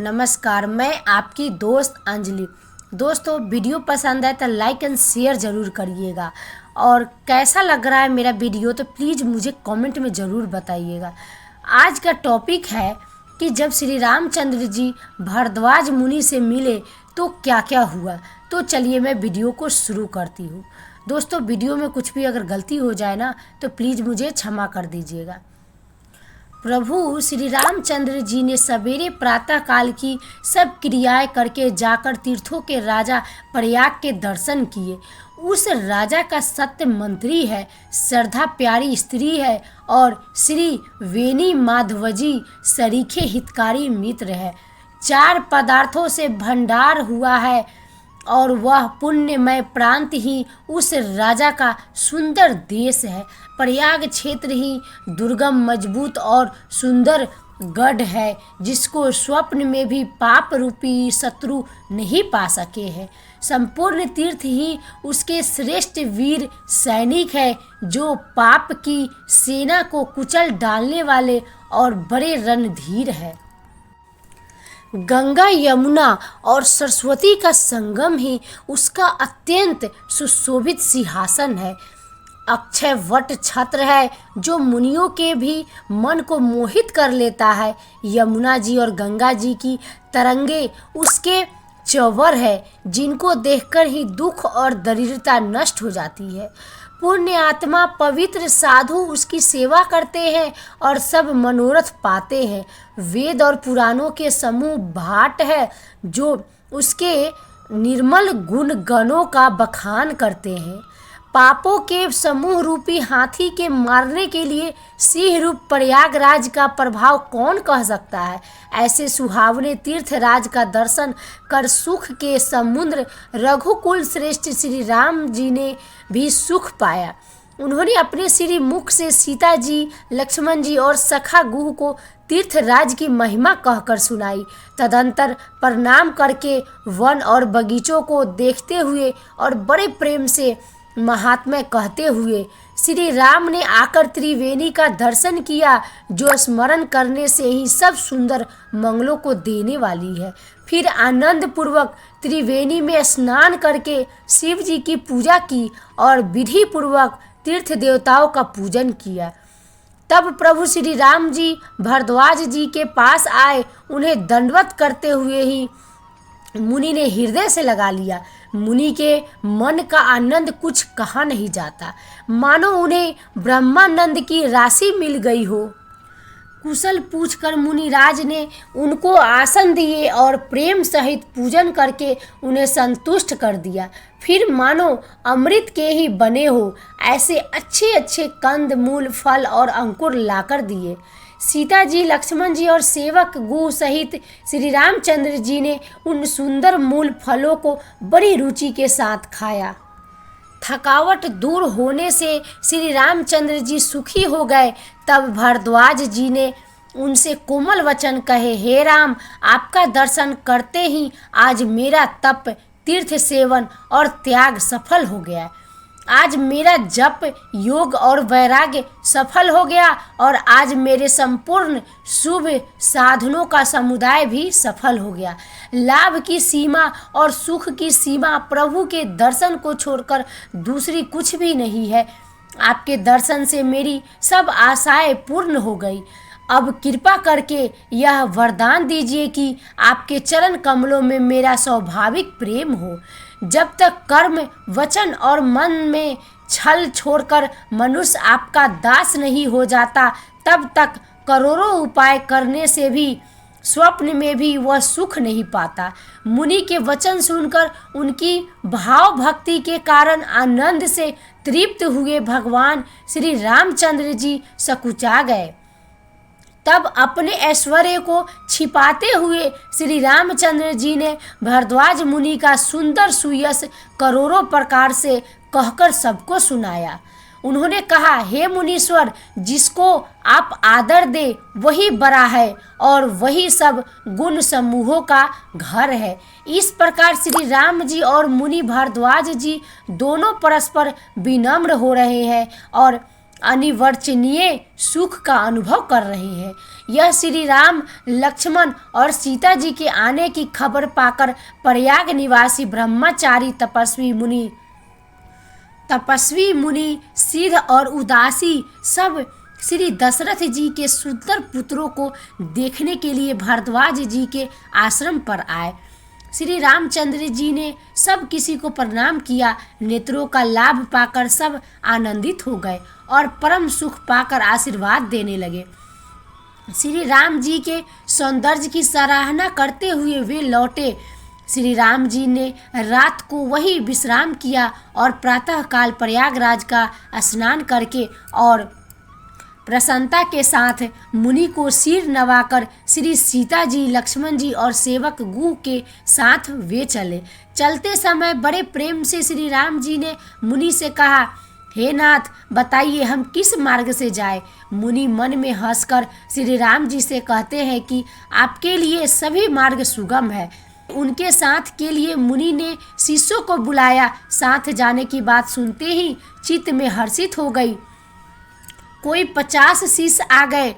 नमस्कार, मैं आपकी दोस्त अंजलि। दोस्तों, वीडियो पसंद आए तो लाइक एंड शेयर ज़रूर करिएगा और कैसा लग रहा है मेरा वीडियो तो प्लीज़ मुझे कमेंट में ज़रूर बताइएगा। आज का टॉपिक है कि जब श्री रामचंद्र जी भारद्वाज मुनि से मिले तो क्या क्या हुआ। तो चलिए मैं वीडियो को शुरू करती हूँ। दोस्तों, वीडियो में कुछ भी अगर गलती हो जाए ना तो प्लीज़ मुझे क्षमा कर दीजिएगा। प्रभु श्री रामचंद्र जी ने सवेरे प्रातः काल की सब क्रियाएं करके जाकर तीर्थों के राजा प्रयाग के दर्शन किए। उस राजा का सत्य मंत्री है, श्रद्धा प्यारी स्त्री है और श्री वेणी माधवजी सरीखे हितकारी मित्र है। 4 पदार्थों से भंडार हुआ है और वह पुण्यमय प्रांत ही उस राजा का सुंदर देश है। प्रयाग क्षेत्र ही दुर्गम, मजबूत और सुंदर गढ़ है जिसको स्वप्न में भी पाप रूपी शत्रु नहीं पा सके हैं। संपूर्ण तीर्थ ही उसके श्रेष्ठ वीर सैनिक है जो पाप की सेना को कुचल डालने वाले और बड़े रणधीर है। गंगा, यमुना और सरस्वती का संगम ही उसका अत्यंत सुशोभित सिंहासन है। अक्षय वट छत्र है जो मुनियों के भी मन को मोहित कर लेता है। यमुना जी और गंगा जी की तरंगे उसके चौवर है जिनको देखकर ही दुख और दरिद्रता नष्ट हो जाती है। पुण्य आत्मा पवित्र साधु उसकी सेवा करते हैं और सब मनोरथ पाते हैं। वेद और पुराणों के समूह भाट है जो उसके निर्मल गुण गणों का बखान करते हैं। पापों के समूह रूपी हाथी के मारने के लिए सिंह रूप प्रयागराज का प्रभाव कौन कह सकता है। ऐसे सुहावने तीर्थराज का दर्शन कर सुख के समुद्र रघुकुल श्रेष्ठ श्री राम जी ने भी सुख पाया। उन्होंने अपने श्री मुख से सीता जी, लक्ष्मण जी और सखा गुह को तीर्थराज की महिमा कहकर सुनाई। तदंतर प्रणाम करके वन और बगीचों को देखते हुए और बड़े प्रेम से महात्म्य कहते हुए श्री राम ने आकर त्रिवेणी का दर्शन किया जो स्मरण करने से ही सब सुंदर मंगलों को देने वाली है। फिर आनंद पूर्वक त्रिवेणी में स्नान करके शिव जी की पूजा की और विधि पूर्वक तीर्थ देवताओं का पूजन किया। तब प्रभु श्री राम जी भारद्वाज जी के पास आए। उन्हें दंडवत करते हुए ही मुनि ने हृदय से लगा लिया। मुनि के मन का आनंद कुछ कहा नहीं जाता, मानो उन्हें ब्रह्मानंद की राशि मिल गई हो। कुशल पूछकर मुनिराज ने उनको आसन दिए और प्रेम सहित पूजन करके उन्हें संतुष्ट कर दिया। फिर मानो अमृत के ही बने हो ऐसे अच्छे अच्छे कंद, मूल, फल और अंकुर लाकर दिए। सीता जी, लक्ष्मण जी और सेवक गुह सहित श्री रामचंद्र जी ने उन सुंदर मूल फलों को बड़ी रुचि के साथ खाया। थकावट दूर होने से श्री रामचंद्र जी सुखी हो गए। तब भारद्वाज जी ने उनसे कोमल वचन कहे, हे राम, आपका दर्शन करते ही आज मेरा तप, तीर्थ सेवन और त्याग सफल हो गया। आज मेरा जप, योग और वैराग्य सफल हो गया और आज मेरे संपूर्ण शुभ साधनों का समुदाय भी सफल हो गया। लाभ की सीमा और सुख की सीमा प्रभु के दर्शन को छोड़कर दूसरी कुछ भी नहीं है। आपके दर्शन से मेरी सब आशाएं पूर्ण हो गई। अब कृपा करके यह वरदान दीजिए कि आपके चरण कमलों में मेरा स्वाभाविक प्रेम हो। जब तक कर्म, वचन और मन में छल छोड़कर मनुष्य आपका दास नहीं हो जाता, तब तक करोड़ों उपाय करने से भी स्वप्न में भी वह सुख नहीं पाता। मुनि के वचन सुनकर उनकी भाव भक्ति के कारण आनंद से तृप्त हुए भगवान श्री रामचंद्र जी सकुचा गए। तब अपने ऐश्वर्य को छिपाते हुए श्री रामचंद्र जी ने भारद्वाज मुनि का सुंदर सुयश करोड़ों प्रकार से कहकर सबको सुनाया। उन्होंने कहा, हे मुनीश्वर, जिसको आप आदर दे वही बड़ा है और वही सब गुण समूहों का घर है। इस प्रकार श्री राम जी और मुनि भारद्वाज जी दोनों परस्पर विनम्र हो रहे हैं और अनिर्वचनीय सुख का अनुभव कर रहे हैं। यह श्री राम, लक्ष्मण और सीता जी के आने की खबर पाकर प्रयाग निवासी ब्रह्मचारी तपस्वी मुनि सिद्ध और उदासी सब श्री दशरथ जी के सुंदर पुत्रों को देखने के लिए भारद्वाज जी के आश्रम पर आए। श्री रामचंद्र जी ने सब किसी को प्रणाम किया। नेत्रों का लाभ पाकर सब आनंदित हो गए और परम सुख पाकर आशीर्वाद देने लगे। श्री राम जी के सौंदर्य की सराहना करते हुए वे लौटे। श्री राम जी ने रात को वही विश्राम किया और प्रातःकाल प्रयागराज का स्नान करके और प्रसन्नता के साथ मुनि को सिर नवाकर श्री सीता जी, लक्ष्मण जी और सेवक गुह के साथ वे चले। चलते समय बड़े प्रेम से श्री राम जी ने मुनि से कहा, हे नाथ, बताइए हम किस मार्ग से जाए। मुनि मन में हंसकर श्री राम जी से कहते हैं कि आपके लिए सभी मार्ग सुगम है। उनके साथ के लिए मुनि ने शिष्यों को बुलाया। साथ जाने की बात सुनते ही चित्त में हर्षित हो गई। कोई 50 शिष्य आ गए।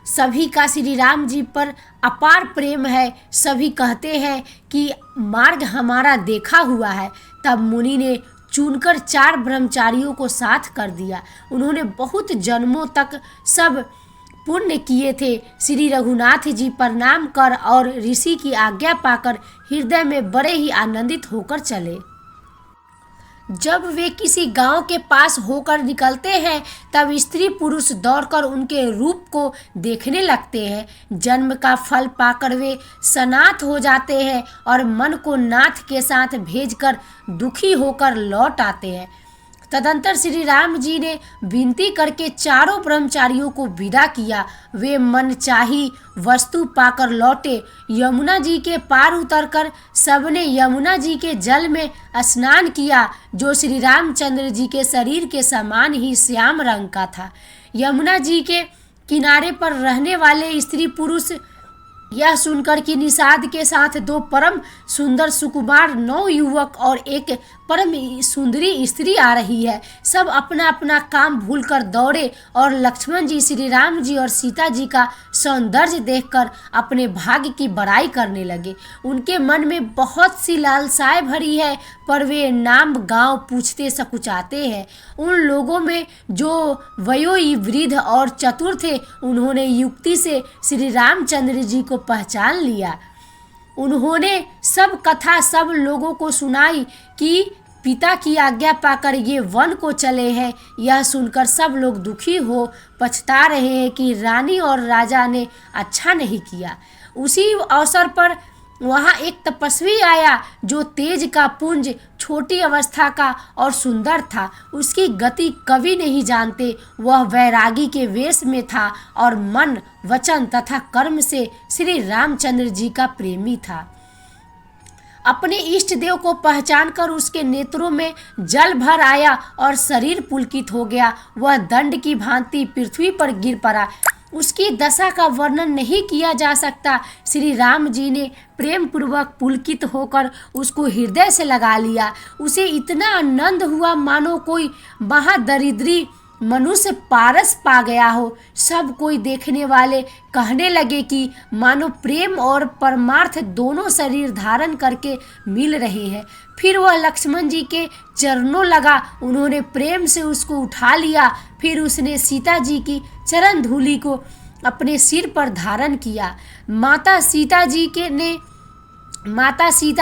सभी का श्री राम जी पर अपार प्रेम है। सभी कहते हैं कि मार्ग हमारा देखा हुआ है। तब मुनि ने चुनकर 4 ब्रह्मचारियों को साथ कर दिया। उन्होंने बहुत जन्मों तक सब पुण्य किए थे। श्री रघुनाथ जी प्रणाम कर और ऋषि की आज्ञा पाकर हृदय में बड़े ही आनंदित होकर चले। जब वे किसी गांव के पास होकर निकलते हैं तब स्त्री पुरुष दौड़कर उनके रूप को देखने लगते हैं। जन्म का फल पाकर वे सनाथ हो जाते हैं और मन को नाथ के साथ भेजकर दुखी होकर लौट आते हैं। तदंतर श्री राम जी ने विनती करके 4 ब्रह्मचारियों को विदा किया। वे मनचाही वस्तु पाकर लौटे। यमुना जी के पार उतरकर सबने यमुना जी के जल में स्नान किया, जो श्री रामचंद्र जी के शरीर के समान ही श्याम रंग का था। यमुना जी के किनारे पर रहने वाले स्त्री पुरुष यह सुनकर कि निषाद के साथ 2 परम सुंदर सुकुमार 9 युवक और एक परम सुंदरी स्त्री आ रही है, सब अपना अपना काम भूलकर दौड़े और लक्ष्मण जी, श्री राम जी और सीता जी का सौंदर्य देखकर अपने भाग्य की बड़ाई करने लगे। उनके मन में बहुत सी लालसाएं भरी है, पर वे नाम गांव पूछते सकुचाते हैं। उन लोगों में जो वयोवृद्ध और चतुर थे, उन्होंने युक्ति से श्री रामचंद्र जी को पहचान लिया। उन्होंने सब कथा सब लोगों को सुनाई कि पिता की आज्ञा पाकर ये वन को चले हैं। यह सुनकर सब लोग दुखी हो पछता रहे हैं कि रानी और राजा ने अच्छा नहीं किया। उसी अवसर पर वहाँ एक तपस्वी आया जो तेज का पुंज, छोटी अवस्था का और सुंदर था। उसकी गति कवि नहीं जानते। वह वैरागी के वेश में था और मन, वचन तथा कर्म से श्री रामचंद्र जी का प्रेमी था। अपने इष्ट देव को पहचान कर उसके नेत्रों में जल भर आया और शरीर पुलकित हो गया। वह दंड की भांति पृथ्वी पर गिर पड़ा। उसकी दशा का वर्णन नहीं किया जा सकता। श्री राम जी ने प्रेम पूर्वक पुलकित होकर उसको हृदय से लगा लिया। उसे इतना आनंद हुआ मानो कोई महादरिद्री मनुष्य पारस पा गया हो। सब कोई देखने वाले कहने लगे कि मानो प्रेम और परमार्थ दोनों शरीर धारण करके मिल रहे हैं। फिर वह लक्ष्मण जी के चरणों लगा। उन्होंने प्रेम से उसको उठा लिया। फिर उसने सीता जी की चरण धूलि को अपने सिर पर धारण किया। माता सीता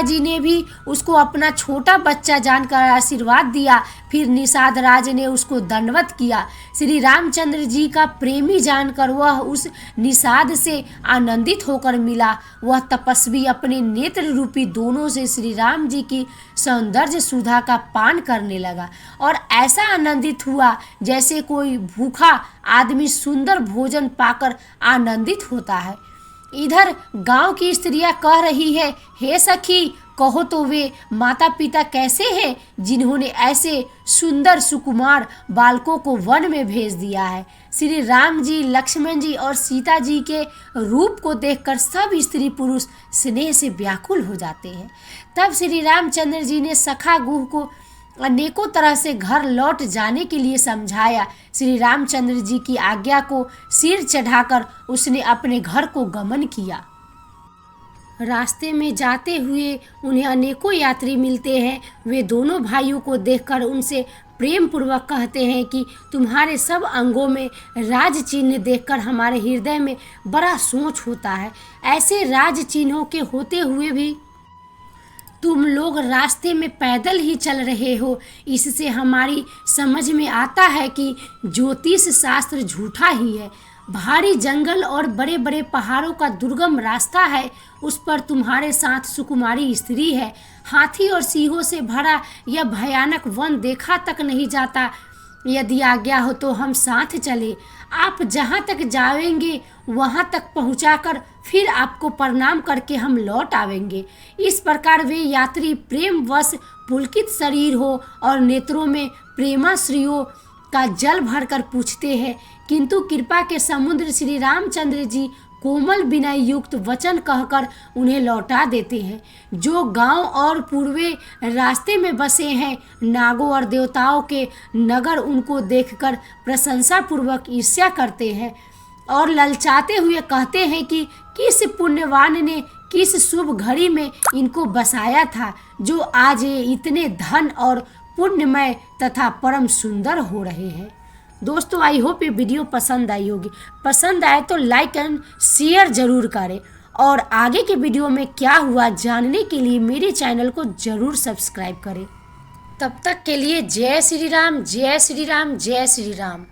जी ने भी उसको अपना छोटा बच्चा जानकर आशीर्वाद दिया। फिर निषाद राज ने उसको दंडवत किया। श्री रामचंद्र जी का प्रेमी जानकर वह उस निषाद से आनंदित होकर मिला। वह तपस्वी अपने नेत्र रूपी दोनों से श्री राम जी की सौंदर्य सुधा का पान करने लगा और ऐसा आनंदित हुआ जैसे कोई भूखा आदमी सुंदर भोजन पाकर आनंदित होता है। इधर गांव की स्त्रियां कह रही है, हे सखी, कहो तो वे माता पिता कैसे हैं जिन्होंने ऐसे सुंदर सुकुमार बालकों को वन में भेज दिया है। श्री राम जी, लक्ष्मण जी और सीता जी के रूप को देखकर सब स्त्री पुरुष स्नेह से व्याकुल हो जाते हैं। तब श्री रामचंद्र जी ने सखा गुह को अनेकों तरह से घर लौट जाने के लिए समझाया। श्री रामचंद्र जी की आज्ञा को सिर चढ़ाकर उसने अपने घर को गमन किया। रास्ते में जाते हुए उन्हें अनेकों यात्री मिलते हैं। वे दोनों भाइयों को देखकर उनसे प्रेम पूर्वक कहते हैं कि तुम्हारे सब अंगों में राज चिन्ह देखकर हमारे हृदय में बड़ा सोच होता है। ऐसे राज चिन्हों के होते हुए भी तुम लोग रास्ते में पैदल ही चल रहे हो। इससे हमारी समझ में आता है कि ज्योतिष शास्त्र झूठा ही है। भारी जंगल और बड़े बड़े पहाड़ों का दुर्गम रास्ता है, उस पर तुम्हारे साथ सुकुमारी स्त्री है। हाथी और सिंहों से भरा यह भयानक वन देखा तक नहीं जाता। यदि आज्ञा हो तो हम साथ चले। आप जहाँ तक जाएंगे वहाँ तक पहुँचाकर फिर आपको प्रणाम करके हम लौट आवेंगे। इस प्रकार वे यात्री प्रेमवश पुलकित शरीर हो और नेत्रों में प्रेमाश्रियों का जल भरकर पूछते हैं, किंतु कृपा के समुद्र श्री रामचंद्र जी कोमल विनय युक्त वचन कहकर उन्हें लौटा देते हैं। जो गांव और पूर्वे रास्ते में बसे हैं, नागों और देवताओं के नगर उनको देखकर प्रशंसा पूर्वक ईर्ष्या करते हैं और ललचाते हुए कहते हैं कि किस पुण्यवान ने किस शुभ घड़ी में इनको बसाया था, जो आज ये इतने धन और पुण्यमय तथा परम सुंदर हो रहे हैं। दोस्तों, आई होप ये वीडियो पसंद आई होगी। पसंद आए तो लाइक एंड शेयर जरूर करें और आगे के वीडियो में क्या हुआ जानने के लिए मेरे चैनल को जरूर सब्सक्राइब करें। तब तक के लिए जय श्री राम, जय श्री राम, जय श्री राम।